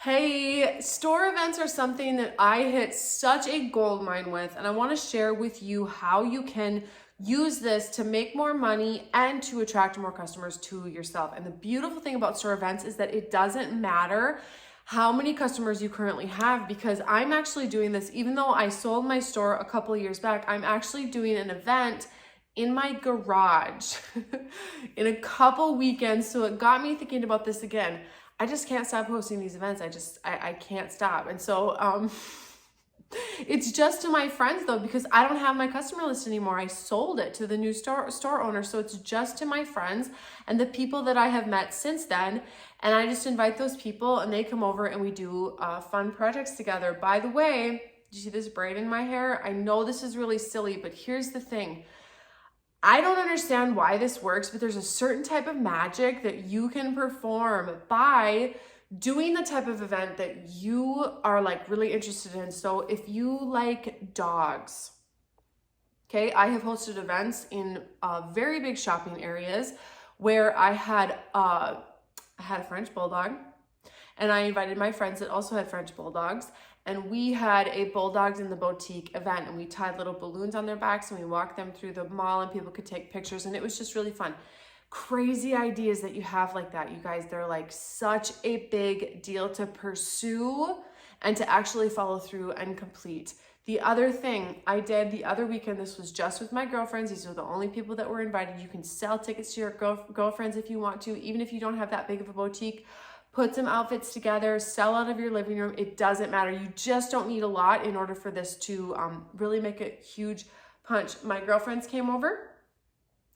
Hey, store events are something that I hit such a gold mine with, and I want to share with you how you can use this to make more money and to attract more customers to yourself. And the beautiful thing about store events is that it doesn't matter how many customers you currently have, because I'm actually doing this, even though I sold my store a couple of years back, I'm actually doing an event in my garage in a couple weekends. So it got me thinking about this again. I just can't stop hosting these events. I can't stop. And so it's just to my friends though, because I don't have my customer list anymore. I sold it to the new store owner. So it's just to my friends and the people that I have met since then. And I just invite those people and they come over and we do fun projects together. By the way, did you see this braid in my hair? I know this is really silly, but here's the thing. I don't understand why this works, but there's a certain type of magic that you can perform by doing the type of event that you are like really interested in. So if you like dogs, okay, I have hosted events in very big shopping areas where I had a French bulldog, and I invited my friends that also had French bulldogs, and we had a Bulldogs in the Boutique event, and we tied little balloons on their backs and we walked them through the mall and people could take pictures, and it was just really fun. Crazy ideas that you have like that, you guys, they're like such a big deal to pursue and to actually follow through and complete. The other thing I did the other weekend, this was just with my girlfriends. These are the only people that were invited. You can sell tickets to your girlfriends if you want to, even if you don't have that big of a boutique. Put some outfits together, sell out of your living room. It doesn't matter. You just don't need a lot in order for this to really make a huge punch. My girlfriends came over,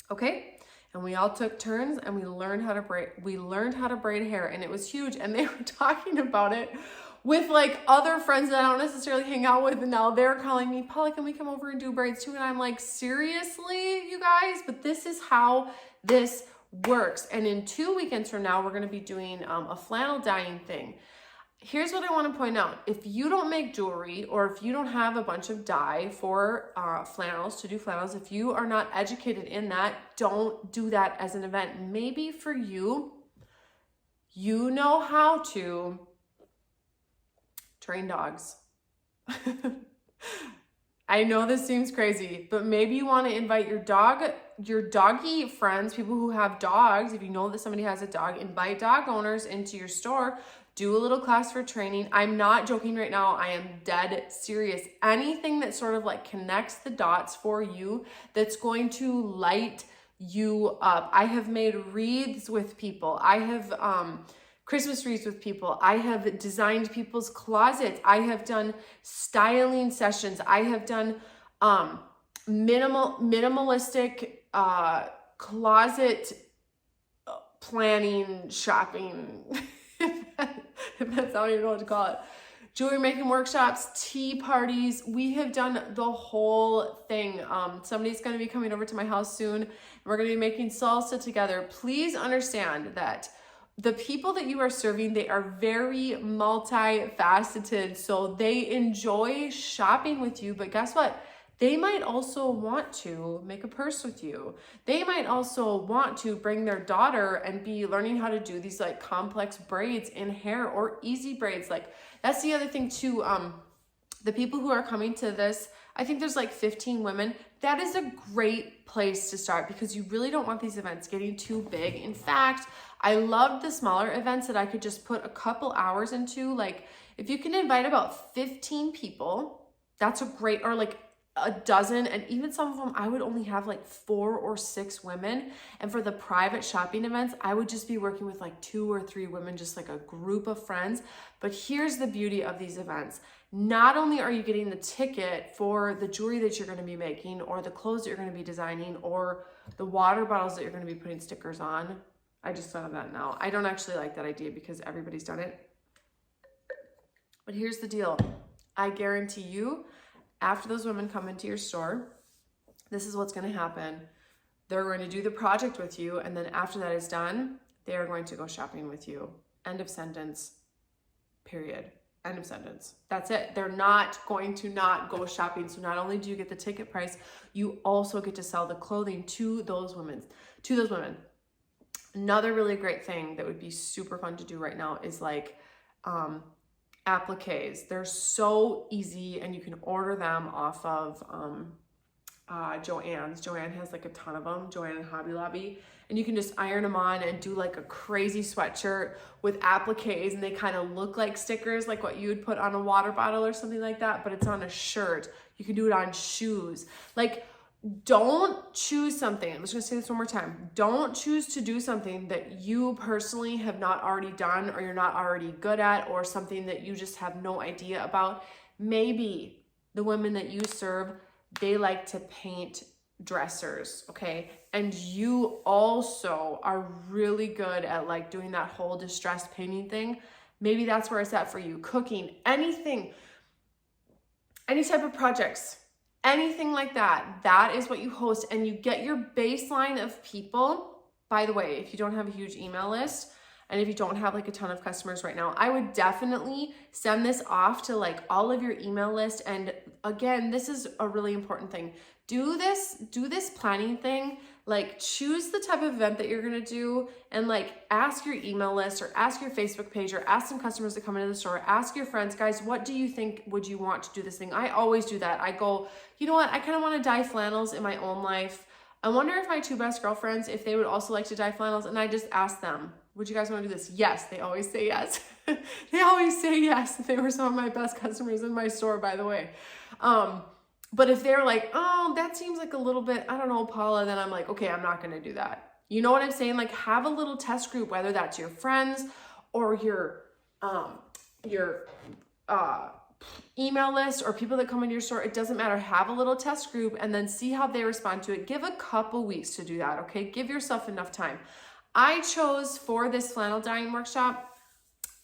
okay? And we all took turns and we learned how to braid hair, and it was huge. And they were talking about it with like other friends that I don't necessarily hang out with. And now they're calling me, Paula, can we come over and do braids too? And I'm like, seriously, you guys? But this is how this works. And in 2 weekends from now, we're going to be doing a flannel dyeing thing. Here's what I want to point out. If you don't make jewelry, or if you don't have a bunch of dye for flannels, to do flannels, if you are not educated in that, don't do that as an event. Maybe for you, you know how to train dogs. I know this seems crazy, but maybe you want to invite your doggy friends, people who have dogs. If you know that somebody has a dog, invite dog owners into your store. Do a little class for training. I'm not joking right now. I am dead serious. Anything that sort of like connects the dots for you, that's going to light you up. I have made wreaths with people. I have Christmas wreaths with people. I have designed people's closets. I have done styling sessions. I have done minimalistic closet planning, shopping. That's I don't even know what to call it. Jewelry making workshops, tea parties. We have done the whole thing. Somebody's going to be coming over to my house soon, and we're going to be making salsa together. Please understand that the people that you are serving, they are very multifaceted. So they enjoy shopping with you, but guess what? They might also want to make a purse with you. They might also want to bring their daughter and be learning how to do these like complex braids in hair, or easy braids. Like that's the other thing too. The people who are coming to this, I think there's like 15 women. That is a great place to start, because you really don't want these events getting too big. In fact, I loved the smaller events that I could just put a couple hours into. Like if you can invite about 15 people, that's a great, or like a dozen, and even some of them I would only have like 4 or 6 women. And for the private shopping events, I would just be working with like 2 or 3 women, just like a group of friends. But here's the beauty of these events. Not only are you getting the ticket for the jewelry that you're going to be making, or the clothes that you're going to be designing, or the water bottles that you're going to be putting stickers on. I just thought of that now. I don't actually like that idea because everybody's done it. But here's the deal. I guarantee you, after those women come into your store, this is what's going to happen. They're going to do the project with you, and then after that is done, they are going to go shopping with you. End of sentence. Period. End of sentence. That's it. They're not going to not go shopping. So not only do you get the ticket price, you also get to sell the clothing to those women. Another really great thing that would be super fun to do right now is like appliques. They're so easy, and you can order them off of Joann's. Joann has like a ton of them, Joann and Hobby Lobby, and you can just iron them on and do like a crazy sweatshirt with appliques, and they kind of look like stickers, like what you would put on a water bottle or something like that, but it's on a shirt. You can do it on shoes. Like, don't choose something. I'm just gonna say this one more time. Don't choose to do something that you personally have not already done, or you're not already good at, or something that you just have no idea about. Maybe the women that you serve, they like to paint dressers, okay? And you also are really good at like doing that whole distress painting thing. Maybe that's where it's at for you. Cooking, anything, any type of projects, anything like that. That is what you host, and you get your baseline of people. By the way, if you don't have a huge email list, and if you don't have like a ton of customers right now, I would definitely send this off to like all of your email list. And again, this is a really important thing. Do this planning thing, like choose the type of event that you're gonna do, and like ask your email list or ask your Facebook page or ask some customers that come into the store, ask your friends, guys, what do you think would you want to do this thing? I always do that. I go, you know what? I kind of want to dye flannels in my own life. I wonder if my two best girlfriends, if they would also like to dye flannels, and I just ask them, would you guys want to do this? Yes, they always say yes. They always say yes. They were some of my best customers in my store, by the way. But if they're like, oh, that seems like a little bit, I don't know, Paula, then I'm like, okay, I'm not going to do that. You know what I'm saying? Like, have a little test group, whether that's your friends or your email list or people that come into your store. It doesn't matter. Have a little test group and then see how they respond to it. Give a couple weeks to do that, okay? Give yourself enough time. I chose for this flannel dyeing workshop,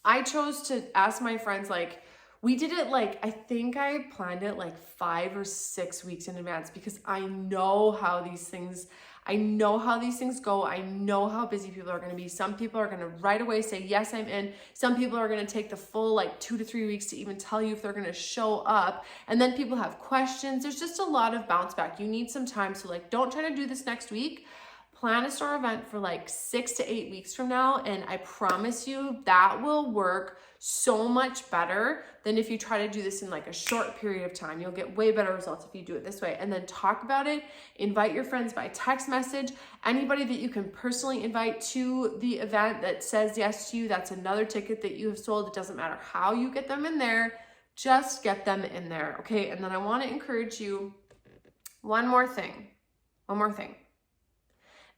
I chose to ask my friends, like, we did it like, I think I planned it like 5 or 6 weeks in advance, because I know how these things go. I know how busy people are going to be. Some people are going to right away say, yes, I'm in. Some people are going to take the full like 2 to 3 weeks to even tell you if they're going to show up. And then people have questions. There's just a lot of bounce back. You need some time. So like, don't try to do this next week. Plan a store event for like 6 to 8 weeks from now. And I promise you that will work so much better than if you try to do this in like a short period of time. You'll get way better results if you do it this way. And then talk about it. Invite your friends by text message. Anybody that you can personally invite to the event that says yes to you, that's another ticket that you have sold. It doesn't matter how you get them in there. Just get them in there, okay? And then I want to encourage you, one more thing.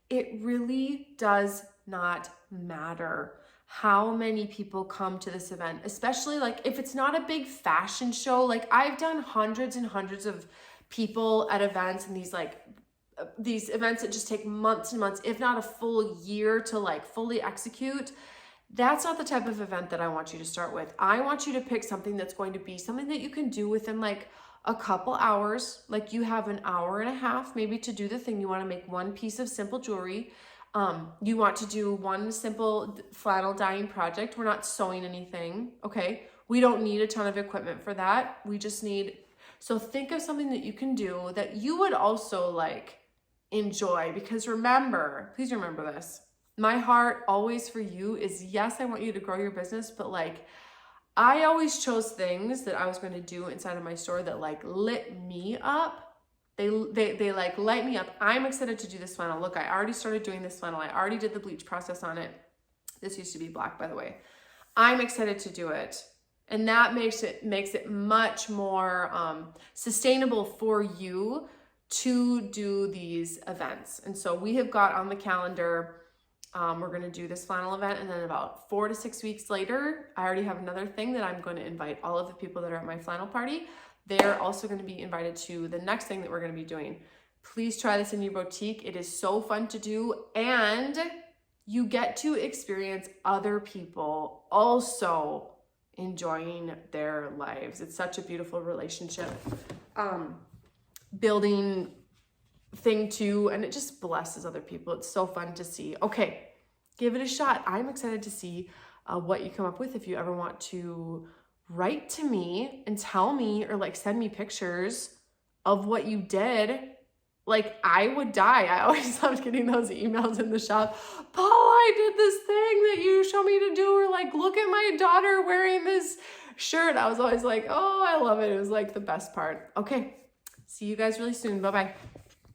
It really does not matter how many people come to this event, especially like if it's not a big fashion show. Like, I've done hundreds and hundreds of people at events, and these events that just take months and months, if not a full year to like fully execute. That's not the type of event that I want you to start with. I want you to pick something that's going to be something that you can do within like a couple hours. Like, you have an hour and a half maybe to do the thing. You want to make one piece of simple jewelry. You want to do one simple flannel dyeing project. We're not sewing anything, okay? We don't need a ton of equipment for that. We just need, so think of something that you can do that you would also like enjoy, because remember, please remember this. My heart always for you is, yes, I want you to grow your business, but like, I always chose things that I was going to do inside of my store that like lit me up. They like light me up. I'm excited to do this flannel. Look, I already started doing this flannel. I already did the bleach process on it. This used to be black, by the way. I'm excited to do it. And that makes it much more sustainable for you to do these events. And so we have got on the calendar, we're going to do this flannel event, and then about 4 to 6 weeks later, I already have another thing that I'm going to invite all of the people that are at my flannel party. They're also going to be invited to the next thing that we're going to be doing. Please try this in your boutique. It is so fun to do, and you get to experience other people also enjoying their lives. It's such a beautiful relationship building thing too, and it just blesses other people. It's so fun to see. Okay, give it a shot. I'm excited to see what you come up with. If you ever want to write to me and tell me, or like send me pictures of what you did, like, I would die. I always loved getting those emails in the shop. Paul, I did this thing that you showed me to do, or like, look at my daughter wearing this shirt. I was always like, oh, I love it. It was like the best part. Okay. See you guys really soon. Bye-bye.